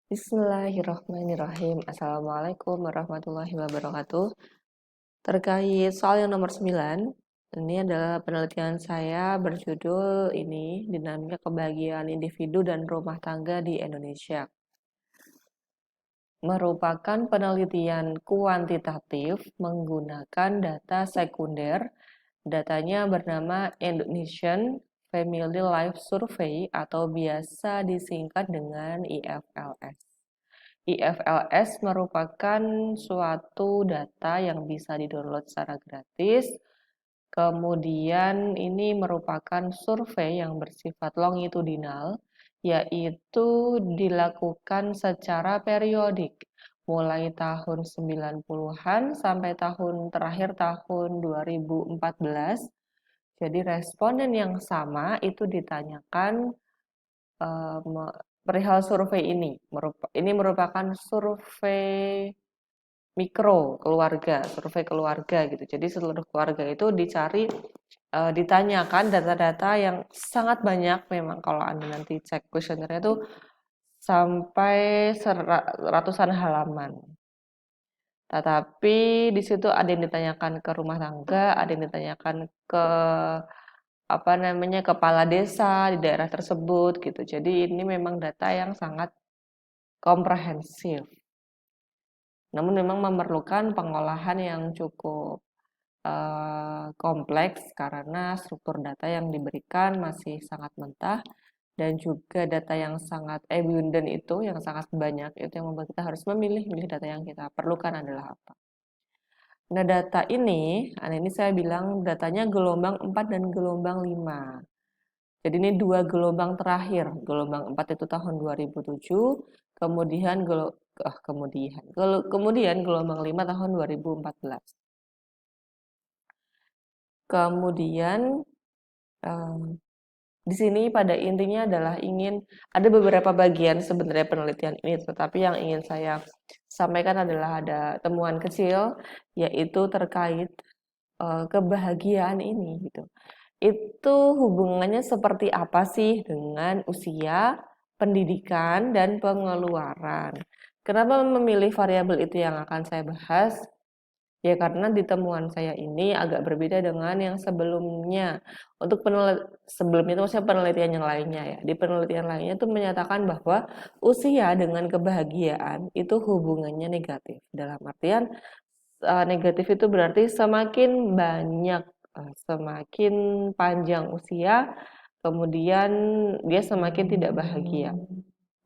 Bismillahirrahmanirrahim. Assalamualaikum warahmatullahi wabarakatuh. Terkait soal yang nomor 9, ini adalah penelitian saya berjudul ini dinamika kebahagiaan individu dan rumah tangga di Indonesia. Merupakan penelitian kuantitatif menggunakan data sekunder. Datanya bernama Indonesian Family Life Survey atau biasa disingkat dengan IFLS. IFLS merupakan suatu data yang bisa di-download secara gratis. Kemudian ini merupakan survei yang bersifat longitudinal, yaitu dilakukan secara periodik, mulai tahun 90-an sampai terakhir tahun 2014. Jadi responden yang sama itu ditanyakan perihal survei ini. Ini merupakan survei mikro keluarga, survei keluarga gitu. Jadi seluruh keluarga itu ditanyakan data-data yang sangat banyak memang kalau Anda nanti cek kuesionernya itu sampai ratusan halaman. Tetapi di situ ada yang ditanyakan ke rumah tangga, ada yang ditanyakan ke kepala desa di daerah tersebut gitu. Jadi ini memang data yang sangat komprehensif. Namun memang memerlukan pengolahan yang cukup kompleks karena struktur data yang diberikan masih sangat mentah dan juga data yang sangat abundant itu, yang sangat banyak itu yang membuat kita harus memilih data yang kita perlukan adalah apa. Nah, ini saya bilang datanya gelombang 4 dan gelombang 5. Jadi ini dua gelombang terakhir. Gelombang 4 itu tahun 2007, kemudian gelombang 5 tahun 2014. Kemudian di sini pada intinya adalah ada beberapa bagian sebenarnya penelitian ini, tetapi yang ingin saya sampaikan adalah ada temuan kecil yaitu terkait kebahagiaan ini gitu. Itu hubungannya seperti apa sih dengan usia, pendidikan, dan pengeluaran? Kenapa memilih variabel itu yang akan saya bahas? Ya karena di temuan saya ini agak berbeda dengan yang sebelumnya. Sebelumnya itu maksudnya penelitian yang lainnya ya. Di penelitian lainnya itu menyatakan bahwa usia dengan kebahagiaan itu hubungannya negatif. Dalam artian negatif itu berarti semakin panjang usia, kemudian dia semakin tidak bahagia,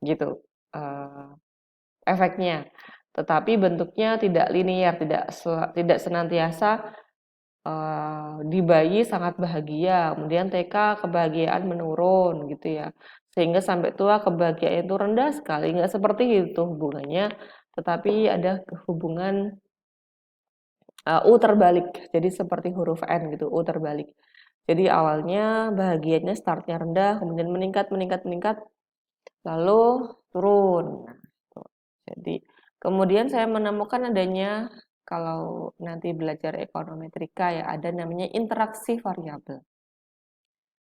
gitu efeknya. Tetapi bentuknya tidak linier, tidak senantiasa di bayi sangat bahagia, kemudian TK kebahagiaan menurun gitu ya, sehingga sampai tua kebahagiaan itu rendah sekali, nggak seperti itu hubungannya, tetapi ada hubungan U terbalik, jadi seperti huruf N gitu, U terbalik. Jadi awalnya bahagianya startnya rendah, kemudian meningkat, meningkat, meningkat, lalu turun. Nah, tuh. Jadi kemudian saya menemukan adanya kalau nanti belajar ekonometrika ya ada namanya interaksi variabel.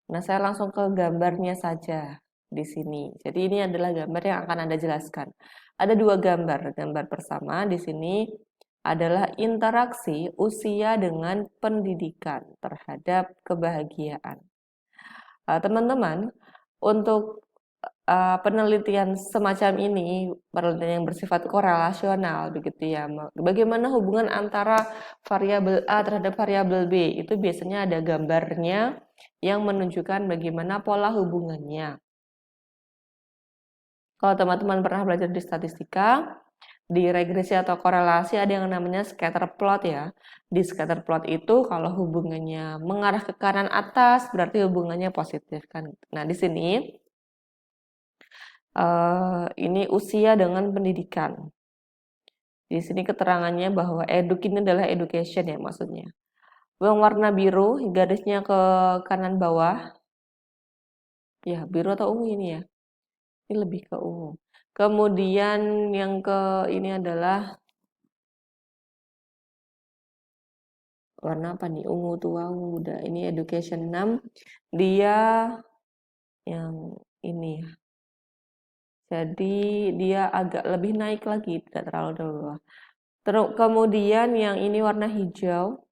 Nah, saya langsung ke gambarnya saja di sini. Jadi ini adalah gambar yang akan Anda jelaskan. Ada dua gambar. Gambar pertama di sini adalah interaksi usia dengan pendidikan terhadap kebahagiaan. Teman-teman, untuk penelitian semacam ini, penelitian yang bersifat korelasional begitu ya. Bagaimana hubungan antara variabel A terhadap variabel B? Itu biasanya ada gambarnya yang menunjukkan bagaimana pola hubungannya. Kalau teman-teman pernah belajar di statistika, di regresi atau korelasi ada yang namanya scatter plot ya. Di scatter plot itu kalau hubungannya mengarah ke kanan atas berarti hubungannya positif kan. Nah, di sini ini usia dengan pendidikan. Di sini keterangannya bahwa ini adalah education ya maksudnya. Yang warna biru, garisnya ke kanan bawah. Ya, biru atau ungu ini ya? Ini lebih ke ungu. Kemudian yang ke ini adalah warna apa nih? Ungu tua, ungu muda. Ini education 6. Dia yang ini Jadi dia agak lebih naik lagi, tidak terlalu di bawah. Terus kemudian yang ini warna hijau,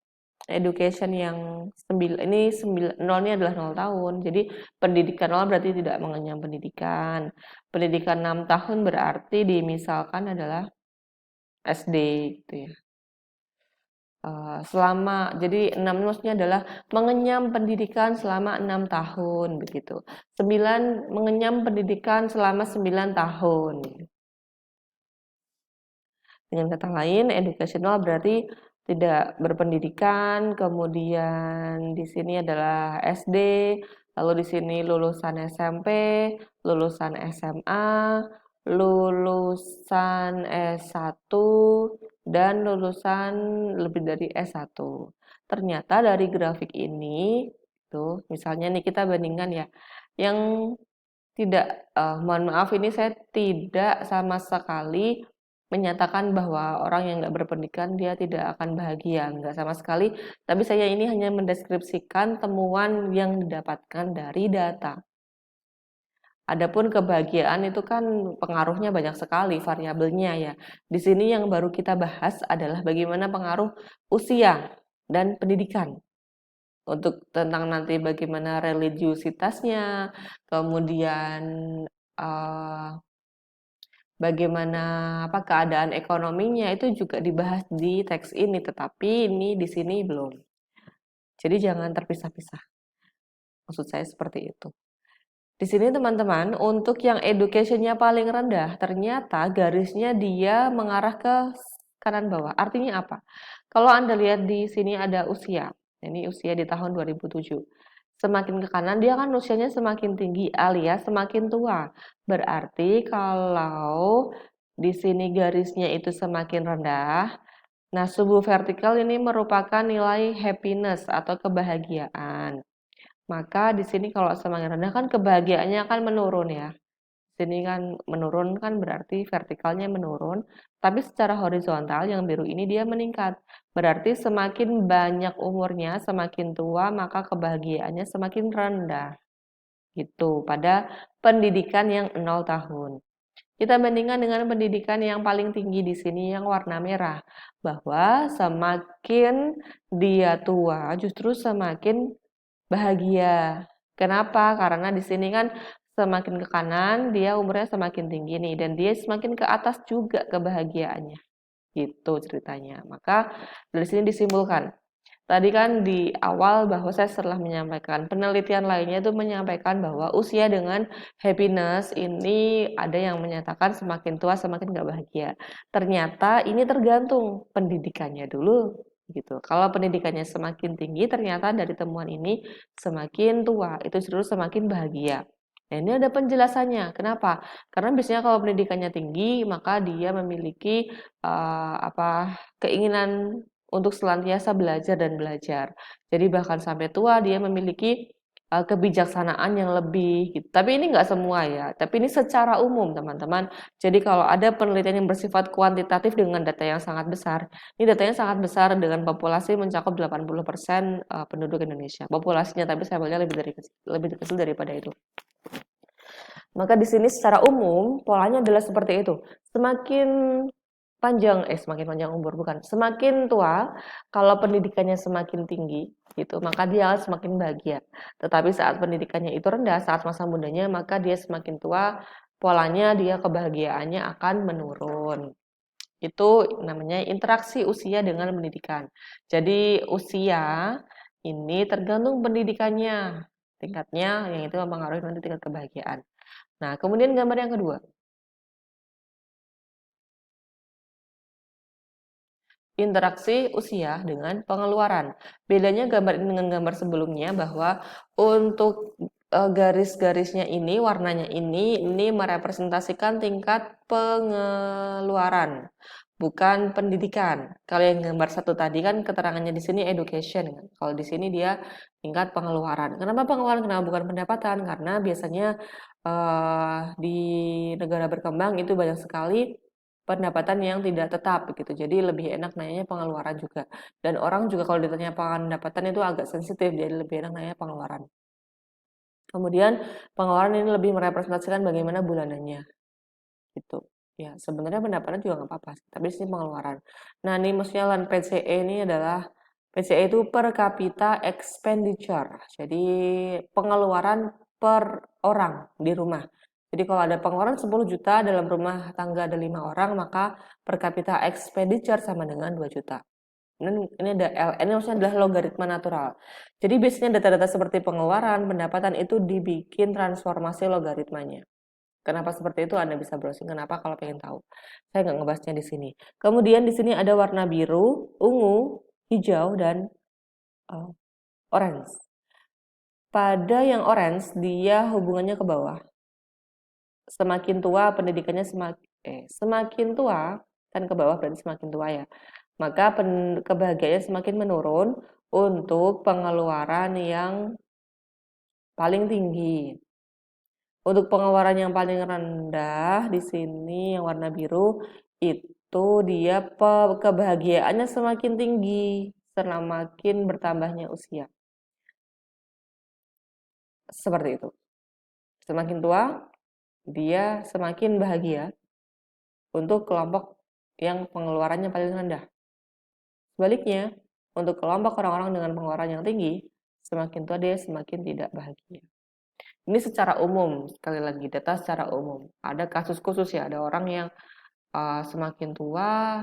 education yang 9, ini 9, 0 ini adalah 0 tahun. Jadi pendidikan 0 berarti tidak mengenyam pendidikan. Pendidikan 6 tahun berarti dimisalkan adalah SD gitu ya. Jadi 6 maksudnya adalah mengenyam pendidikan selama 6 tahun begitu. 9 mengenyam pendidikan selama 9 tahun. Dengan kata lain, educational berarti tidak berpendidikan, kemudian di sini adalah SD, lalu di sini lulusan SMP, lulusan SMA, lulusan S1, dan lulusan lebih dari S1. Ternyata dari grafik ini, tuh misalnya nih kita bandingkan ya, yang mohon maaf ini saya tidak sama sekali menyatakan bahwa orang yang nggak berpendidikan dia tidak akan bahagia, nggak sama sekali. Tapi saya ini hanya mendeskripsikan temuan yang didapatkan dari data. Adapun kebahagiaan itu kan pengaruhnya banyak sekali variabelnya ya. Di sini yang baru kita bahas adalah bagaimana pengaruh usia dan pendidikan. Untuk tentang nanti bagaimana religiusitasnya, kemudian bagaimana keadaan ekonominya itu juga dibahas di teks ini, tetapi ini di sini belum. Jadi jangan terpisah-pisah. Maksud saya seperti itu. Di sini teman-teman, untuk yang education-nya paling rendah, ternyata garisnya dia mengarah ke kanan bawah. Artinya apa? Kalau Anda lihat di sini ada usia. Ini usia di tahun 2007. Semakin ke kanan dia kan usianya semakin tinggi alias semakin tua. Berarti kalau di sini garisnya itu semakin rendah, nah subuh vertikal ini merupakan nilai happiness atau kebahagiaan. Maka di sini kalau semakin rendah kan kebahagiaannya akan menurun ya. Sini kan menurun kan berarti vertikalnya menurun, tapi secara horizontal yang biru ini dia meningkat. Berarti semakin banyak umurnya, semakin tua, maka kebahagiaannya semakin rendah. Gitu, pada pendidikan yang 0 tahun. Kita bandingkan dengan pendidikan yang paling tinggi di sini yang warna merah, bahwa semakin dia tua justru semakin bahagia. Kenapa? Karena di sini kan semakin ke kanan dia umurnya semakin tinggi nih dan dia semakin ke atas juga kebahagiaannya. Gitu ceritanya. Maka dari sini disimpulkan. Tadi kan di awal bahwa saya setelah menyampaikan penelitian lainnya itu menyampaikan bahwa usia dengan happiness ini ada yang menyatakan semakin tua semakin gak bahagia. Ternyata ini tergantung pendidikannya dulu gitu. Kalau pendidikannya semakin tinggi ternyata dari temuan ini semakin tua itu justru semakin bahagia. Nah, ini ada penjelasannya. Kenapa? Karena biasanya kalau pendidikannya tinggi maka dia memiliki keinginan untuk senantiasa belajar dan belajar. Jadi bahkan sampai tua dia memiliki kebijaksanaan yang lebih gitu. Tapi ini nggak semua ya, tapi ini secara umum teman-teman. Jadi kalau ada penelitian yang bersifat kuantitatif dengan data yang sangat besar, ini datanya sangat besar dengan populasi mencakup 80% penduduk Indonesia. Populasinya tapi saya melihat lebih kecil daripada itu. Maka di sini secara umum polanya adalah seperti itu. Semakin panjang umur bukan, semakin tua kalau pendidikannya semakin tinggi gitu, maka dia semakin bahagia. Tetapi saat pendidikannya itu rendah, saat masa mudanya, maka dia semakin tua, polanya dia kebahagiaannya akan menurun. Itu namanya interaksi usia dengan pendidikan. Jadi usia ini tergantung pendidikannya, tingkatnya yang itu mempengaruhi nanti tingkat kebahagiaan. Nah, kemudian gambar yang kedua. Interaksi usia dengan pengeluaran. Bedanya gambar ini dengan gambar sebelumnya bahwa untuk garis-garisnya ini, warnanya ini merepresentasikan tingkat pengeluaran, bukan pendidikan. Kalau yang gambar satu tadi kan keterangannya di sini education, kalau di sini dia tingkat pengeluaran. Kenapa pengeluaran? Kenapa bukan pendapatan? Karena biasanya di negara berkembang itu banyak sekali pendapatan yang tidak tetap begitu. Jadi lebih enak nanya pengeluaran juga. Dan orang juga kalau ditanya pendapatan itu agak sensitif, jadi lebih enak nanya pengeluaran. Kemudian pengeluaran ini lebih merepresentasikan bagaimana bulanannya. gitu. Ya, sebenarnya pendapatan juga nggak apa-apa sih, tapi di sini pengeluaran. Nah, ini maksudnya LAN PCE ini adalah PCE itu per capita expenditure. Jadi pengeluaran per orang di rumah. Jadi kalau ada pengeluaran 10 juta dalam rumah tangga ada 5 orang, maka per capita expenditure sama dengan 2 juta. Ini ada LN, ini maksudnya adalah logaritma natural. Jadi biasanya data-data seperti pengeluaran, pendapatan itu dibikin transformasi logaritmanya. Kenapa seperti itu? Anda bisa browsing. Kenapa kalau pengen tahu? Saya nggak ngebahasnya di sini. Kemudian di sini ada warna biru, ungu, hijau, dan orange. Pada yang orange, dia hubungannya ke bawah. Semakin tua pendidikannya semakin tua kan ke bawah berarti semakin tua ya. Maka kebahagiaannya semakin menurun untuk pengeluaran yang paling tinggi. Untuk pengeluaran yang paling rendah di sini yang warna biru itu dia kebahagiaannya semakin tinggi semakin bertambahnya usia. Seperti itu. Semakin tua dia semakin bahagia untuk kelompok yang pengeluarannya paling rendah. Sebaliknya, untuk kelompok orang-orang dengan pengeluaran yang tinggi, semakin tua dia semakin tidak bahagia. Ini secara umum, sekali lagi data secara umum. Ada kasus khusus ya, ada orang yang semakin tua,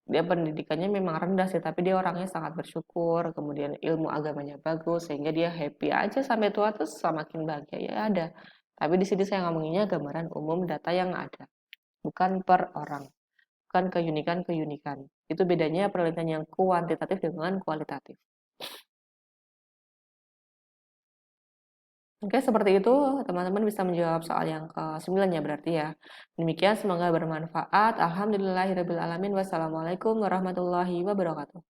dia pendidikannya memang rendah sih, tapi dia orangnya sangat bersyukur, kemudian ilmu agamanya bagus, sehingga dia happy aja sampai tua terus semakin bahagia ya ada. Tapi di sini saya ngomonginnya gambaran umum data yang ada, bukan per orang, bukan keunikan-keunikan. Itu bedanya penelitian yang kuantitatif dengan kualitatif. Oke, seperti itu teman-teman bisa menjawab soal yang ke-9 ya berarti ya. Demikian semoga bermanfaat. Alhamdulillahirabbil alamin. Wassalamualaikum warahmatullahi wabarakatuh.